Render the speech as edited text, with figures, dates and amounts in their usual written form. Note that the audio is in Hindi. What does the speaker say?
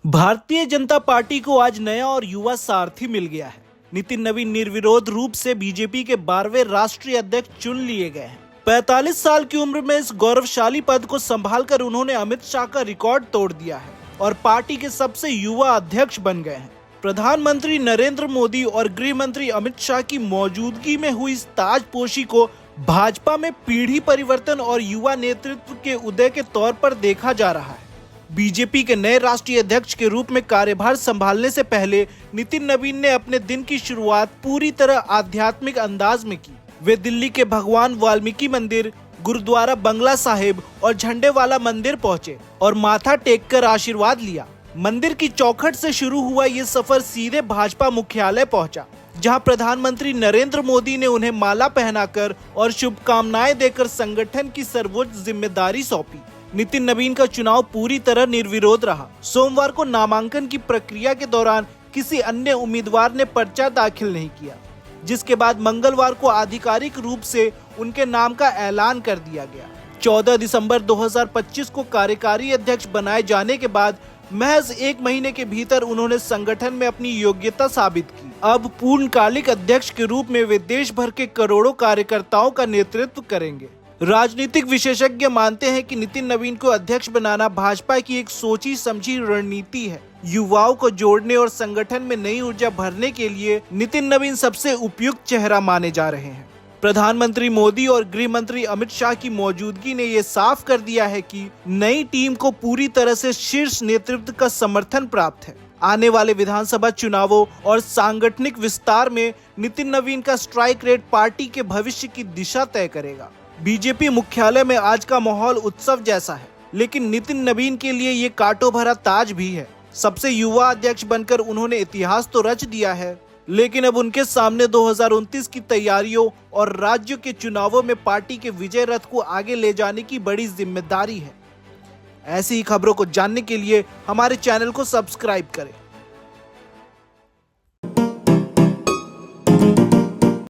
भारतीय जनता पार्टी को आज नया और युवा सारथी मिल गया है। नितिन नवीन निर्विरोध रूप से बीजेपी के 12वें राष्ट्रीय अध्यक्ष चुन लिए गए हैं। 45 साल की उम्र में इस गौरवशाली पद को संभालकर उन्होंने अमित शाह का रिकॉर्ड तोड़ दिया है और पार्टी के सबसे युवा अध्यक्ष बन गए हैं। प्रधानमंत्री नरेंद्र मोदी और गृह मंत्री अमित शाह की मौजूदगी में हुई इस ताजपोशी को भाजपा में पीढ़ी परिवर्तन और युवा नेतृत्व के उदय के तौर पर देखा जा रहा है। बीजेपी के नए राष्ट्रीय अध्यक्ष के रूप में कार्यभार संभालने से पहले नितिन नवीन ने अपने दिन की शुरुआत पूरी तरह आध्यात्मिक अंदाज में की। वे दिल्ली के भगवान वाल्मीकि मंदिर, गुरुद्वारा बंगला साहिब और झंडे वाला मंदिर पहुंचे और माथा टेककर आशीर्वाद लिया। मंदिर की चौखट से शुरू हुआ ये सफर सीधे भाजपा मुख्यालय पहुंचा, जहां प्रधानमंत्री नरेंद्र मोदी ने उन्हें माला पहनाकर और शुभकामनाएं देकर संगठन की सर्वोच्च जिम्मेदारी सौंपी। नितिन नवीन का चुनाव पूरी तरह निर्विरोध रहा। सोमवार को नामांकन की प्रक्रिया के दौरान किसी अन्य उम्मीदवार ने पर्चा दाखिल नहीं किया, जिसके बाद मंगलवार को आधिकारिक रूप से उनके नाम का ऐलान कर दिया गया। 14 दिसंबर 2025 को कार्यकारी अध्यक्ष बनाए जाने के बाद महज 1 महीने के भीतर उन्होंने संगठन में अपनी योग्यता साबित की। अब पूर्णकालिक अध्यक्ष के रूप में वे देश भर के करोड़ों कार्यकर्ताओं का नेतृत्व करेंगे। राजनीतिक विशेषज्ञ मानते हैं कि नितिन नवीन को अध्यक्ष बनाना भाजपा की एक सोची समझी रणनीति है। युवाओं को जोड़ने और संगठन में नई ऊर्जा भरने के लिए नितिन नवीन सबसे उपयुक्त चेहरा माने जा रहे हैं। प्रधानमंत्री मोदी और गृह मंत्री अमित शाह की मौजूदगी ने ये साफ कर दिया है कि नई टीम को पूरी तरह से शीर्ष नेतृत्व का समर्थन प्राप्त है। आने वाले विधानसभा चुनावों और सांगठनिक विस्तार में नितिन नवीन का स्ट्राइक रेट पार्टी के भविष्य की दिशा तय करेगा। बीजेपी मुख्यालय में आज का माहौल उत्सव जैसा है, लेकिन नितिन नवीन के लिए ये कांटों भरा ताज भी है। सबसे युवा अध्यक्ष बनकर उन्होंने इतिहास तो रच दिया है, लेकिन अब उनके सामने 2029 की तैयारियों और राज्य के चुनावों में पार्टी के विजय रथ को आगे ले जाने की बड़ी जिम्मेदारी है। ऐसी ही खबरों को जानने के लिए हमारे चैनल को सब्सक्राइब करें।